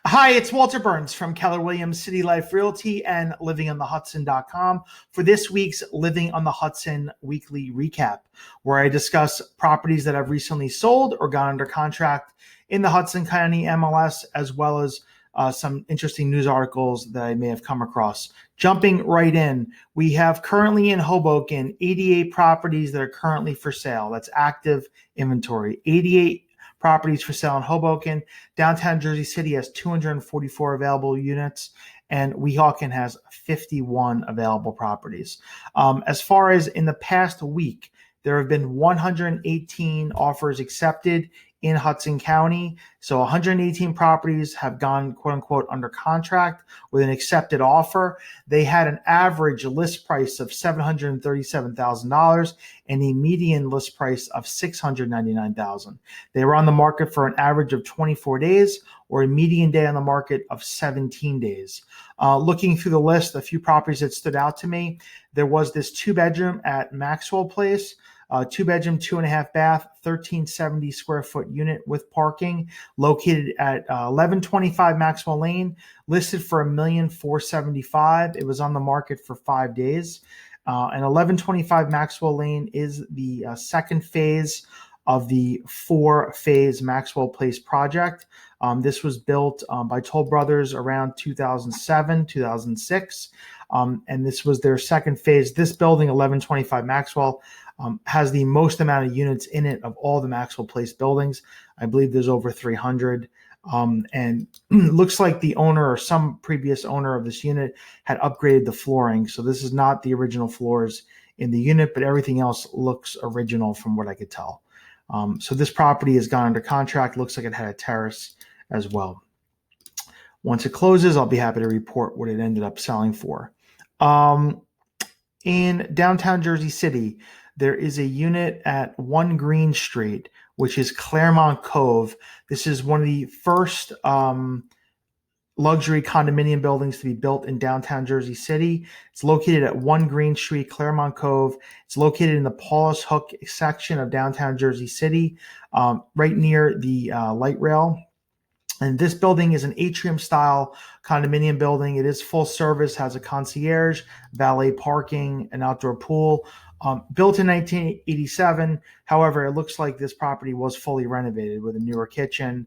Hi, it's Walter Burns from Keller Williams City Life Realty and livingonthehudson.com for this week's Living on the Hudson weekly recap, where I discuss properties that have recently sold or gone under contract in the Hudson County MLS, as well as some interesting news articles that I may have come across. Jumping right in, we have currently in Hoboken 88 properties that are currently for sale. That's active inventory. 88 properties for sale in Hoboken. Downtown Jersey City has 244 available units, and Weehawken has 51 available properties. As far as in the past week, there have been 118 offers accepted in Hudson County. So 118 properties have gone, quote unquote, under contract with an accepted offer. They had an average list price of $737,000 and a median list price of $699,000. They were on the market for an average of 24 days or a median day on the market of 17 days. Looking through the list, a few properties that stood out to me. There was this 2-bedroom at Maxwell Place. 2-bedroom, 2.5-bath, 1,370 square foot unit with parking, located at 1125 Maxwell Lane, listed for $1,475,000. It was on the market for 5 days. And 1125 Maxwell Lane is the second phase of the 4-phase Maxwell Place project. This was built by Toll Brothers around 2007, 2006. And this was their second phase. This building, 1125 Maxwell, has the most amount of units in it of all the Maxwell Place buildings. I believe there's over 300. And looks like the owner or some previous owner of this unit had upgraded the flooring. So this is not the original floors in the unit, but everything else looks original from what I could tell. So this property has gone under contract. Looks like it had a terrace as well. Once it closes, I'll be happy to report what it ended up selling for. In downtown Jersey City, there is a unit at 1 Green Street, which is Claremont Cove. This is one of the first luxury condominium buildings to be built in downtown Jersey City. It's located at 1 Green Street, Claremont Cove. It's located in the Paulus Hook section of downtown Jersey City, right near the light rail. And this building is an atrium-style condominium building. It is full service, has a concierge, valet parking, an outdoor pool. Built in 1987. However, it looks like this property was fully renovated with a newer kitchen.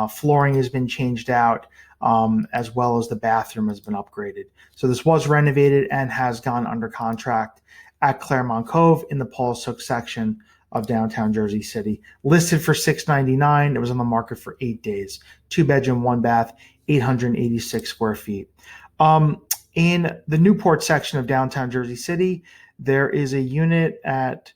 Flooring has been changed out, as well as the bathroom has been upgraded. So this was renovated and has gone under contract at Claremont Cove in the Paulus Hook section of downtown Jersey City. Listed for $699,000. It was on the market for 8 days. 2-bedroom, 1-bath, 886 square feet. In the Newport section of downtown Jersey City, there is a unit at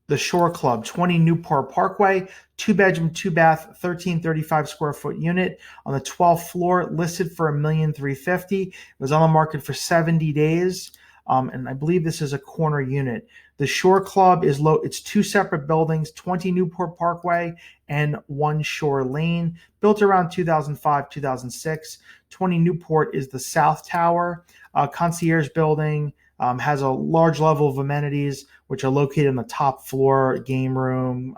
the Shore Club, 20 Newport Parkway, 2-bedroom, 2-bath, 1,335 square foot unit on the 12th floor, listed for $1,350,000. It was on the market for 70 days. And I believe this is a corner unit. The Shore Club is it's 2 separate buildings, 20 Newport Parkway and 1 Shore Lane, built around 2005, 2006. 20 Newport is the South Tower. Concierge building, has a large level of amenities, which are located on the top floor: game room,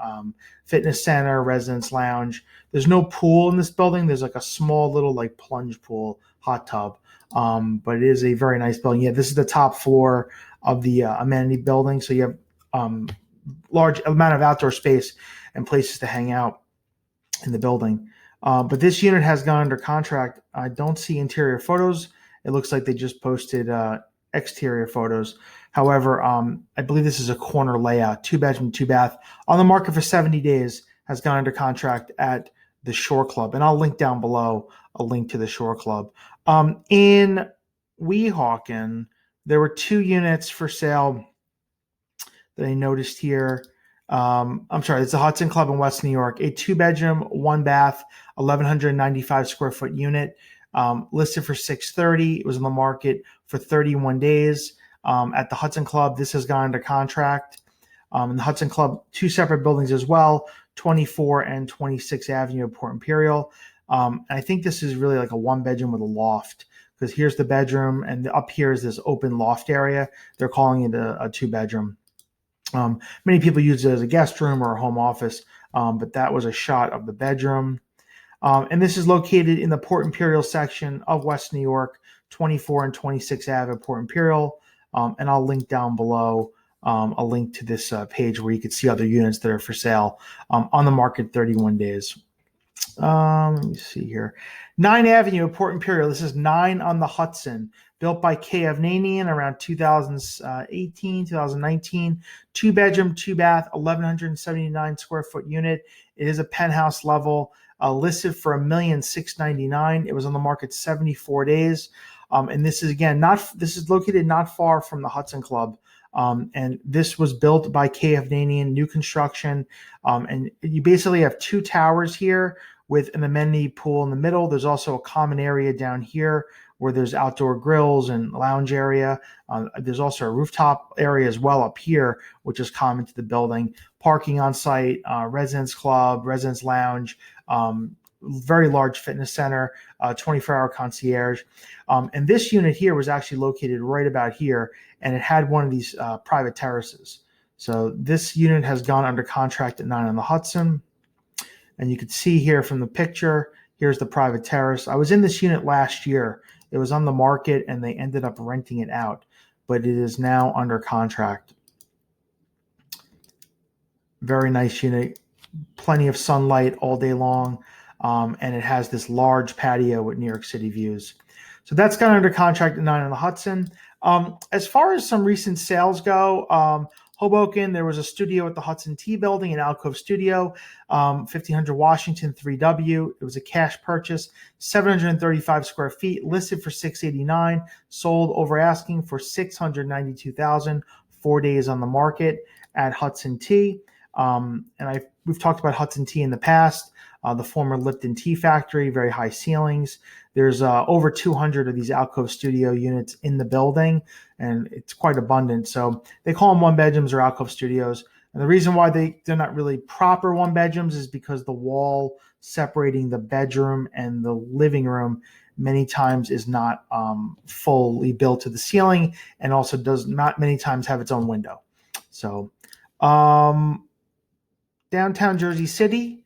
fitness center, residence lounge. There's no pool in this building. There's like a small little like plunge pool, hot tub. But it is a very nice building. Yeah, this is the top floor of the amenity building. So you have large amount of outdoor space and places to hang out in the building. But this unit has gone under contract. I don't see interior photos. It looks like they just posted exterior photos. However, I believe this is a corner layout, 2-bedroom, 2-bath, on the market for 70 days, has gone under contract at the Shore Club. And I'll link down below a link to the Shore Club. In Weehawken, there were 2 units for sale that I noticed here. I'm sorry, it's the Hudson Club in West New York, a 2-bedroom, 1-bath, 1,195 square foot unit, listed for $630,000. It was on the market for 31 days. At the Hudson Club, this has gone under contract. In the Hudson Club, 2 separate buildings as well, 24 and 26 Avenue of Port Imperial. And I think this is really like a 1-bedroom with a loft, because here's the bedroom and up here is this open loft area. They're calling it a 2-bedroom. Many people use it as a guest room or a home office, but that was a shot of the bedroom. And this is located in the Port Imperial section of West New York, 24 and 26 Ave at Port Imperial. And I'll link down below a link to this page where you can see other units that are for sale on the market 31 days. Let me see here. 9 Avenue at Port Imperial. This is 9 on the Hudson, built by K. Avnanian around 2018, 2019. 2-bedroom, 2-bath, 1,179 square foot unit. It is a penthouse level, listed for $1,699,000. It was on the market 74 days. And this is again this is located not far from the Hudson Club. And this was built by K. Avnanian, new construction. And you basically have 2 towers here with an amenity pool in the middle. There's also a common area down here where there's outdoor grills and lounge area. There's also a rooftop area as well up here, which is common to the building. Parking on site, residence club, residence lounge, very large fitness center, 24-hour concierge. And this unit here was actually located right about here, and it had one of these private terraces. So this unit has gone under contract at 9 on the Hudson. And you can see here from the picture, here's the private terrace. I was in this unit last year. It was on the market, and they ended up renting it out, but it is now under contract. Very nice unit, plenty of sunlight all day long. And it has this large patio with New York City views. So that's gone under contract at 9 on the Hudson. As far as some recent sales go, Hoboken, there was a studio at the Hudson T building, an alcove studio, 1500 Washington 3W. It was a cash purchase, 735 square feet, listed for $689, sold over asking for $692,000, 4 days on the market at Hudson T. And we've talked about Hudson Tea in the past, the former Lipton Tea Factory, very high ceilings. There's over 200 of these alcove studio units in the building, and it's quite abundant. So they call them 1-bedrooms or alcove studios. And the reason why they're not really proper 1-bedrooms is because the wall separating the bedroom and the living room many times is not fully built to the ceiling, and also does not many times have its own window. So downtown Jersey City,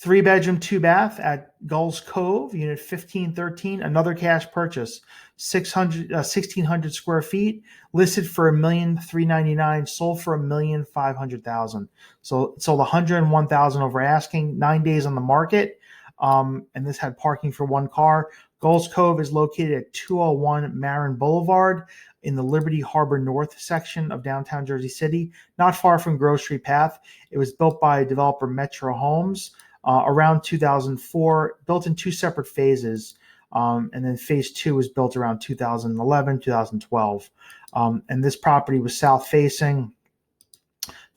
3-bedroom, 2-bath at Gulls Cove, unit 1513, another cash purchase, 1,600 square feet, listed for $1,399,000, sold for $1,500,000. So it sold $101,000 over asking, 9 days on the market, and this had parking for 1 car. Gulls Cove is located at 201 Marin Boulevard in the Liberty Harbor North section of downtown Jersey City, not far from Grocery Path. It was built by developer Metro Homes around 2004, built in 2 separate phases. And then phase 2 was built around 2011, 2012. And this property was south facing,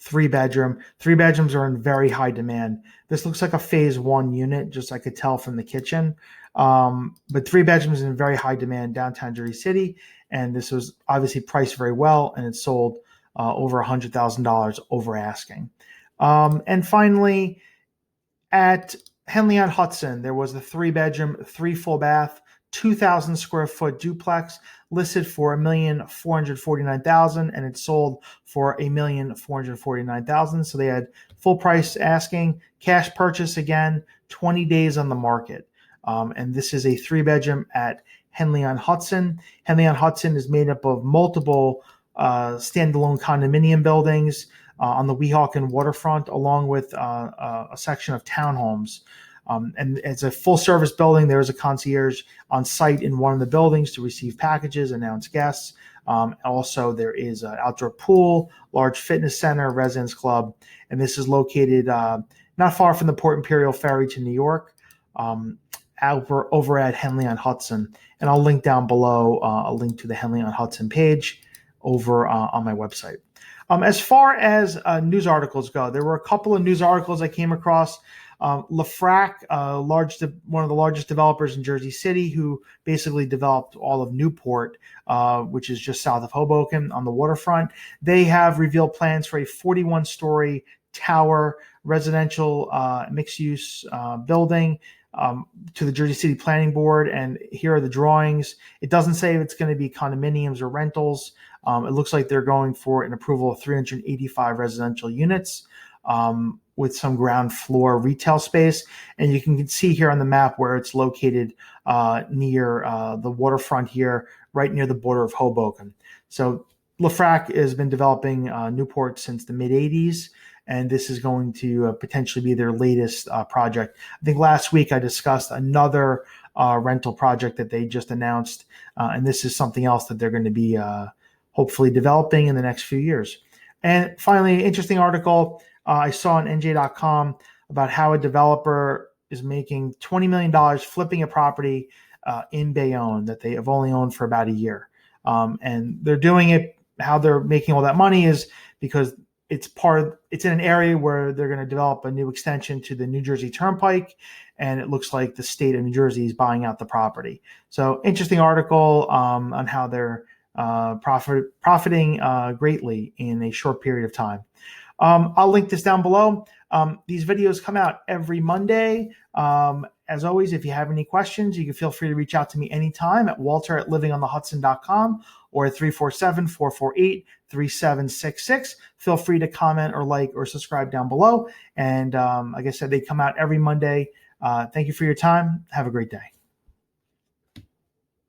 3-bedroom. 3 bedrooms are in very high demand. This looks like a phase 1 unit, just I could tell from the kitchen. But 3 bedrooms in very high demand downtown Jersey City. And this was obviously priced very well, and it sold over $100,000 over asking. And finally, at Henley on Hudson, there was a 3-bedroom, 3 full bath, 2,000 square foot duplex listed for $1,449,000, and it sold for $1,449,000. So they had full price asking, cash purchase again, 20 days on the market. And this is a 3-bedroom at Henley on Hudson. Henley on Hudson is made up of multiple standalone condominium buildings on the Weehawken waterfront, along with a section of townhomes. And it's a full-service building. There is a concierge on site in one of the buildings to receive packages, announce guests. Also, there is an outdoor pool, large fitness center, residence club, and this is located not far from the Port Imperial Ferry to New York, over at Henley on Hudson. And I'll link down below a link to the Henley on Hudson page over on my website. As far as news articles go, there were a couple of news articles I came across. LaFrac, one of the largest developers in Jersey City, who basically developed all of Newport, which is just south of Hoboken on the waterfront. They have revealed plans for a 41-story tower residential mixed-use building to the Jersey City Planning Board, and here are the drawings. It doesn't say if it's going to be condominiums or rentals. It looks like they're going for an approval of 385 residential units with some ground floor retail space. And you can see here on the map where it's located near the waterfront here, right near the border of Hoboken. So LeFrak has been developing Newport since the mid-'80s, and this is going to potentially be their latest project. I think last week I discussed another rental project that they just announced, and this is something else that they're going to be hopefully developing in the next few years. And finally, interesting article I saw on NJ.com about how a developer is making $20 million flipping a property in Bayonne that they have only owned for about a year. And they're doing it, how they're making all that money is because it's in an area where they're going to develop a new extension to the New Jersey Turnpike, and it looks like the state of New Jersey is buying out the property. So interesting article on how they're profiting greatly in a short period of time. I'll link this down below. These videos come out every Monday. As always, if you have any questions, you can feel free to reach out to me anytime at walter@livingonthehudson.com or at 347-448-3766. Feel free to comment or like or subscribe down below. And like I said, they come out every Monday. Thank you for your time. Have a great day.